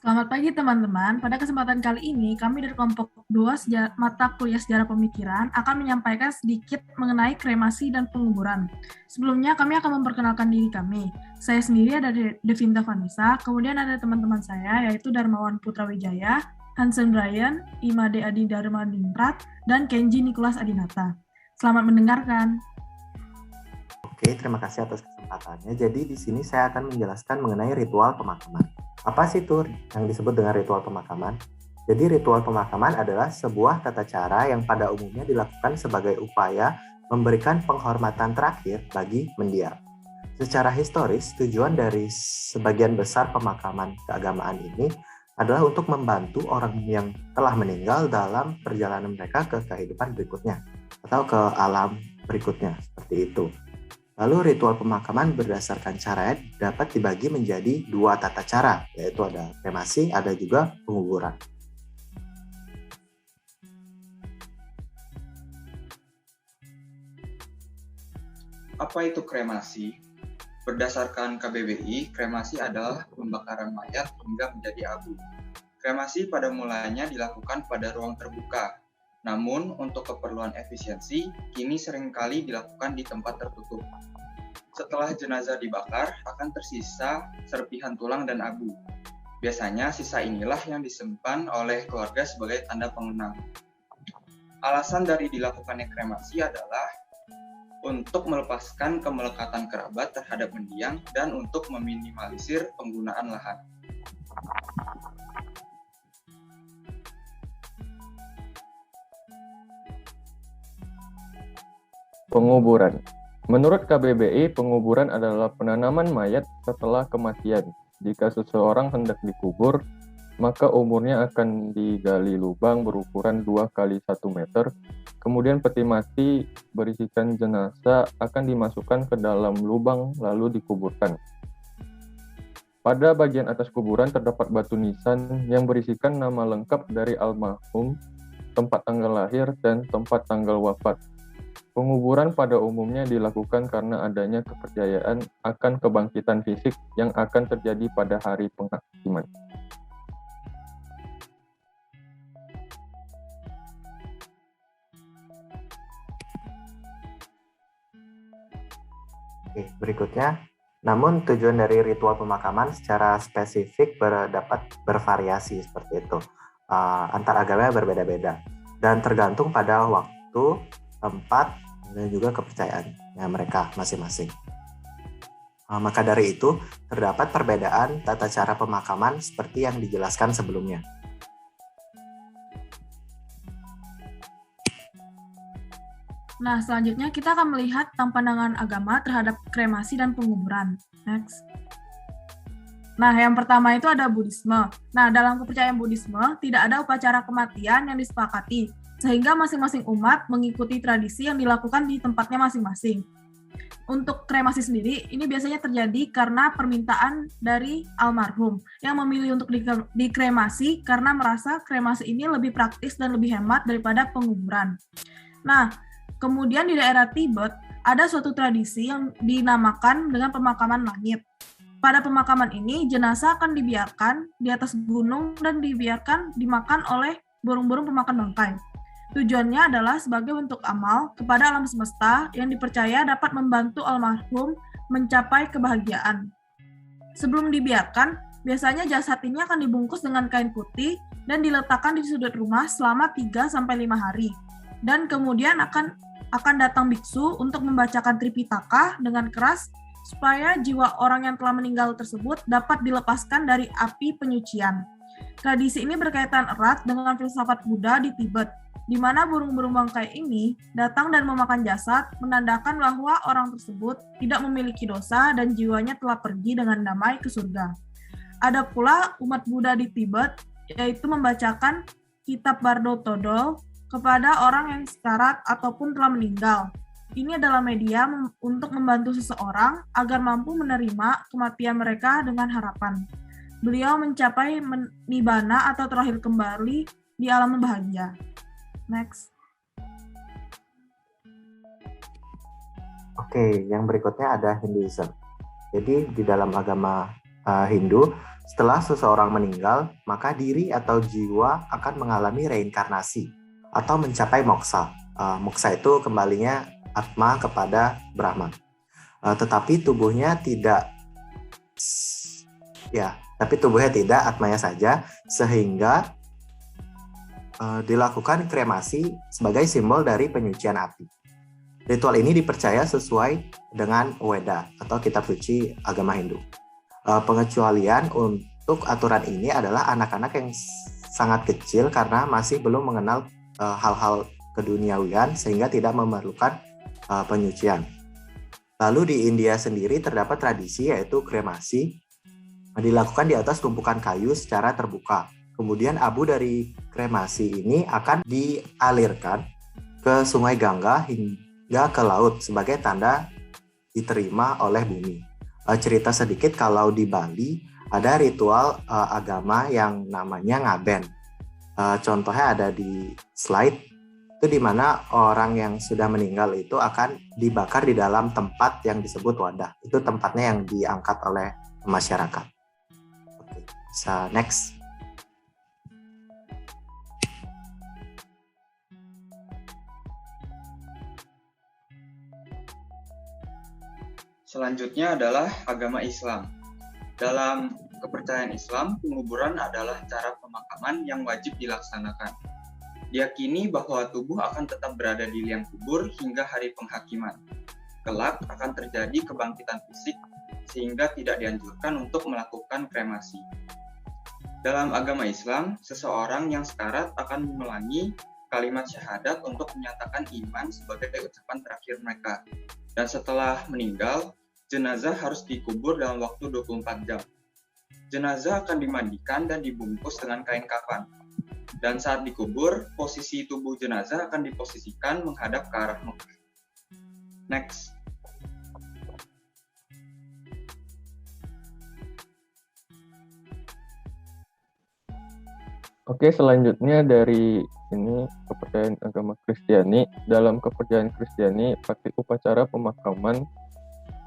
Selamat pagi teman-teman. Pada kesempatan kali ini, kami dari kelompok 2 mata kuliah sejarah pemikiran akan menyampaikan sedikit mengenai kremasi dan penguburan. Sebelumnya, kami akan memperkenalkan diri kami. Saya sendiri ada Devinta Vanessa, kemudian ada teman-teman saya yaitu Darmawan Putra Wijaya, Hansen Brian, Imade Adi Dharma Dingprat, dan Kenji Nicholas Adinata. Selamat mendengarkan. Oke, terima kasih atas kesempatannya. Jadi di sini saya akan menjelaskan mengenai ritual pemakaman. Apa sih itu yang disebut dengan ritual pemakaman? Jadi ritual pemakaman adalah sebuah tata cara yang pada umumnya dilakukan sebagai upaya memberikan penghormatan terakhir bagi mendiang. Secara historis, tujuan dari sebagian besar pemakaman keagamaan ini adalah untuk membantu orang yang telah meninggal dalam perjalanan mereka ke kehidupan berikutnya atau ke alam berikutnya, seperti itu. Lalu ritual pemakaman berdasarkan cara dapat dibagi menjadi dua tata cara, yaitu ada kremasi, ada juga penguburan. Apa itu kremasi? Berdasarkan KBBI, kremasi adalah pembakaran mayat hingga menjadi abu. Kremasi pada mulanya dilakukan pada ruang terbuka, namun untuk keperluan efisiensi, kini seringkali dilakukan di tempat tertutup. Setelah jenazah dibakar, akan tersisa serpihan tulang dan abu. Biasanya sisa inilah yang disimpan oleh keluarga sebagai tanda pengenang. Alasan dari dilakukannya kremasi adalah untuk melepaskan kemelekatan kerabat terhadap mendiang dan untuk meminimalisir penggunaan lahan. Penguburan. Menurut KBBI, penguburan adalah penanaman mayat setelah kematian. Jika seseorang hendak dikubur, maka umurnya akan digali lubang berukuran 2 kali 1 meter. Kemudian peti mati berisikan jenazah akan dimasukkan ke dalam lubang lalu dikuburkan. Pada bagian atas kuburan terdapat batu nisan yang berisikan nama lengkap dari almarhum, tempat tanggal lahir, dan tempat tanggal wafat. Penguburan pada umumnya dilakukan karena adanya kepercayaan akan kebangkitan fisik yang akan terjadi pada hari penghakiman. Oke, berikutnya, namun tujuan dari ritual pemakaman secara spesifik dapat bervariasi seperti itu. Antar agama berbeda-beda dan tergantung pada waktu, tempat, dan juga kepercayaannya mereka masing-masing. Maka dari itu, terdapat perbedaan tata cara pemakaman seperti yang dijelaskan sebelumnya. Nah, selanjutnya kita akan melihat pandangan agama terhadap kremasi dan penguburan. Next. Nah, yang pertama itu ada Buddhisme. Nah, dalam kepercayaan Buddhisme, tidak ada upacara kematian yang disepakati, sehingga masing-masing umat mengikuti tradisi yang dilakukan di tempatnya masing-masing. Untuk kremasi sendiri, ini biasanya terjadi karena permintaan dari almarhum yang memilih untuk dikremasi karena merasa kremasi ini lebih praktis dan lebih hemat daripada penguburan. Nah, kemudian di daerah Tibet, ada suatu tradisi yang dinamakan dengan pemakaman langit. Pada pemakaman ini, jenazah akan dibiarkan di atas gunung dan dibiarkan dimakan oleh burung-burung pemakan bangkai. Tujuannya adalah sebagai bentuk amal kepada alam semesta yang dipercaya dapat membantu almarhum mencapai kebahagiaan. Sebelum dibiarkan, biasanya jasad ini akan dibungkus dengan kain putih dan diletakkan di sudut rumah selama 3-5 hari. Dan kemudian akan datang biksu untuk membacakan Tripitaka dengan keras supaya jiwa orang yang telah meninggal tersebut dapat dilepaskan dari api penyucian. Tradisi ini berkaitan erat dengan filsafat Buddha di Tibet, di mana burung-burung bangkai ini datang dan memakan jasad, menandakan bahwa orang tersebut tidak memiliki dosa dan jiwanya telah pergi dengan damai ke surga. Ada pula umat Buddha di Tibet, yaitu membacakan kitab Bardo Todol kepada orang yang sekarat ataupun telah meninggal. Ini adalah media untuk membantu seseorang agar mampu menerima kematian mereka dengan harapan beliau mencapai nibbana atau terakhir kembali di alam bahagia. Next. Oke, yang berikutnya ada Hinduism. Jadi di dalam agama Hindu, setelah seseorang meninggal, maka diri atau jiwa akan mengalami reinkarnasi atau mencapai moksa. Moksa itu kembalinya Atma kepada Brahma. Tetapi tubuhnya tidak, Atmanya saja, sehingga dilakukan kremasi sebagai simbol dari penyucian api. Ritual ini dipercaya sesuai dengan Weda atau kitab suci agama Hindu. Pengecualian untuk aturan ini adalah anak-anak yang sangat kecil karena masih belum mengenal hal-hal keduniawian sehingga tidak memerlukan penyucian. Lalu di India sendiri terdapat tradisi yaitu kremasi dilakukan di atas tumpukan kayu secara terbuka. Kemudian abu dari kremasi ini akan dialirkan ke Sungai Gangga hingga ke laut sebagai tanda diterima oleh bumi. Cerita sedikit, kalau di Bali ada ritual agama yang namanya ngaben. Contohnya ada di slide, itu di mana orang yang sudah meninggal itu akan dibakar di dalam tempat yang disebut wadah. Itu tempatnya yang diangkat oleh masyarakat. Oke, bisa next. Selanjutnya adalah agama Islam. Dalam kepercayaan Islam, penguburan adalah cara pemakaman yang wajib dilaksanakan. Diyakini bahwa tubuh akan tetap berada di liang kubur hingga hari penghakiman. Kelak akan terjadi kebangkitan fisik sehingga tidak dianjurkan untuk melakukan kremasi. Dalam agama Islam, seseorang yang sekarat akan memelangi kalimat syahadat untuk menyatakan iman sebagai ucapan terakhir mereka. Dan setelah meninggal, jenazah harus dikubur dalam waktu 24 jam. Jenazah akan dimandikan dan dibungkus dengan kain kafan. Dan saat dikubur, posisi tubuh jenazah akan diposisikan menghadap ke arah Mekah. Next. Oke, selanjutnya dari ini kepercayaan agama Kristiani. Dalam kepercayaan Kristiani, praktik upacara pemakaman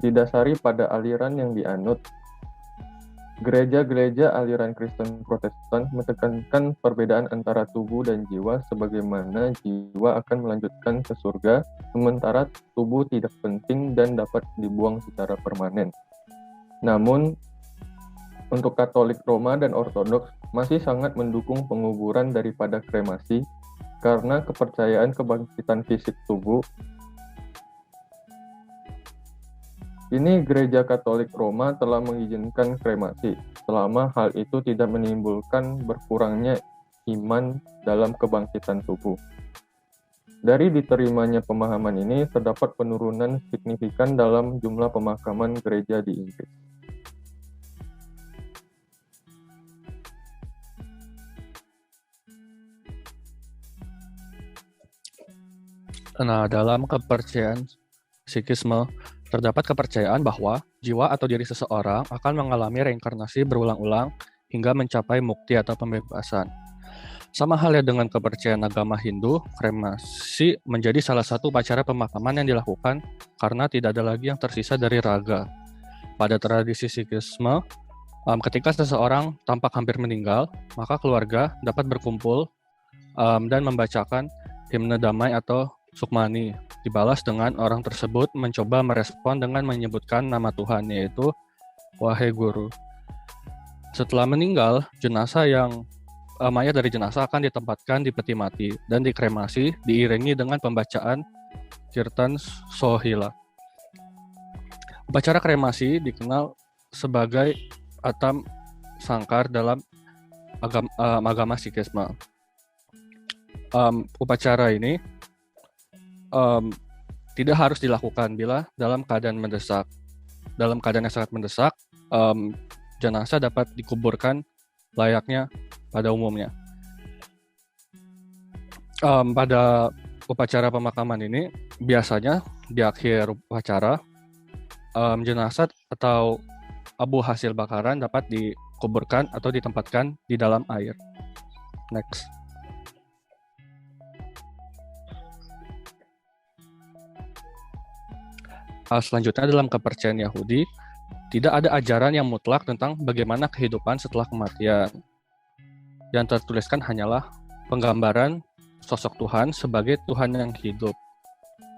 didasari pada aliran yang dianut. Gereja-gereja aliran Kristen Protestan menekankan perbedaan antara tubuh dan jiwa, sebagaimana jiwa akan melanjutkan ke surga, sementara tubuh tidak penting dan dapat dibuang secara permanen. Namun, untuk Katolik Roma dan Ortodoks masih sangat mendukung penguburan daripada kremasi karena kepercayaan kebangkitan fisik tubuh. Ini Gereja Katolik Roma telah mengizinkan kremasi, selama hal itu tidak menimbulkan berkurangnya iman dalam kebangkitan tubuh. Dari diterimanya pemahaman ini, terdapat penurunan signifikan dalam jumlah pemakaman gereja di Inggris. Nah, dalam kepercayaan Sikhisme, terdapat kepercayaan bahwa jiwa atau diri seseorang akan mengalami reinkarnasi berulang-ulang hingga mencapai mukti atau pembebasan. Sama halnya dengan kepercayaan agama Hindu, kremasi menjadi salah satu upacara pemakaman yang dilakukan karena tidak ada lagi yang tersisa dari raga. Pada tradisi Sikhisme, ketika seseorang tampak hampir meninggal, maka keluarga dapat berkumpul dan membacakan himne damai atau Sukmani, dibalas dengan orang tersebut mencoba merespon dengan menyebutkan nama Tuhan, yaitu Wahai Guru. Setelah meninggal, mayat dari jenazah akan ditempatkan di peti mati dan dikremasi diiringi dengan pembacaan Kirtan Sohila. Upacara kremasi dikenal sebagai Atam Sangkar dalam agama Sikhisme. Upacara ini tidak harus dilakukan bila dalam keadaan mendesak. Dalam keadaan yang sangat mendesak, jenazah dapat dikuburkan layaknya pada umumnya. Pada upacara pemakaman ini, biasanya di akhir upacara, jenazah atau abu hasil bakaran dapat dikuburkan atau ditempatkan di dalam air. Next. Selanjutnya dalam kepercayaan Yahudi, Tidak ada ajaran yang mutlak tentang bagaimana kehidupan setelah kematian. Yang tertuliskan hanyalah penggambaran sosok Tuhan sebagai Tuhan yang hidup.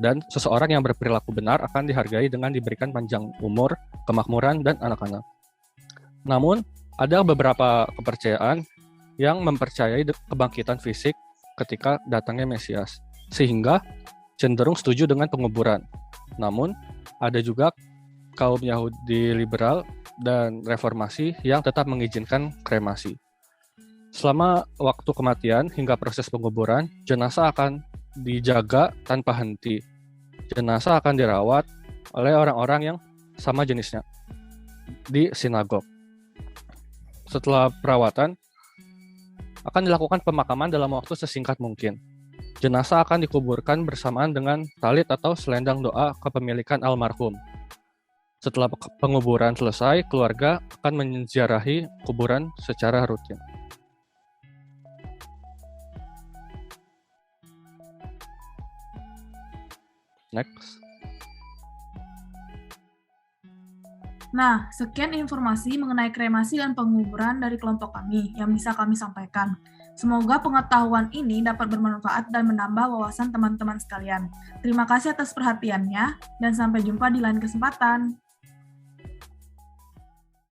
Dan seseorang yang berperilaku benar akan dihargai dengan diberikan panjang umur, kemakmuran, dan anak-anak. Namun, ada beberapa kepercayaan yang mempercayai kebangkitan fisik ketika datangnya Mesias, sehingga cenderung setuju dengan penguburan. Namun, ada juga kaum Yahudi liberal dan reformasi yang tetap mengizinkan kremasi. Selama waktu kematian hingga proses penguburan, jenazah akan dijaga tanpa henti. Jenazah akan dirawat oleh orang-orang yang sama jenisnya di sinagog. Setelah perawatan, akan dilakukan pemakaman dalam waktu sesingkat mungkin. Jenazah akan dikuburkan bersamaan dengan talit atau selendang doa kepemilikan almarhum. Setelah penguburan selesai, keluarga akan menziarahi kuburan secara rutin. Next. Nah, sekian informasi mengenai kremasi dan penguburan dari kelompok kami yang bisa kami sampaikan. Semoga pengetahuan ini dapat bermanfaat dan menambah wawasan teman-teman sekalian. Terima kasih atas perhatiannya, dan sampai jumpa di lain kesempatan.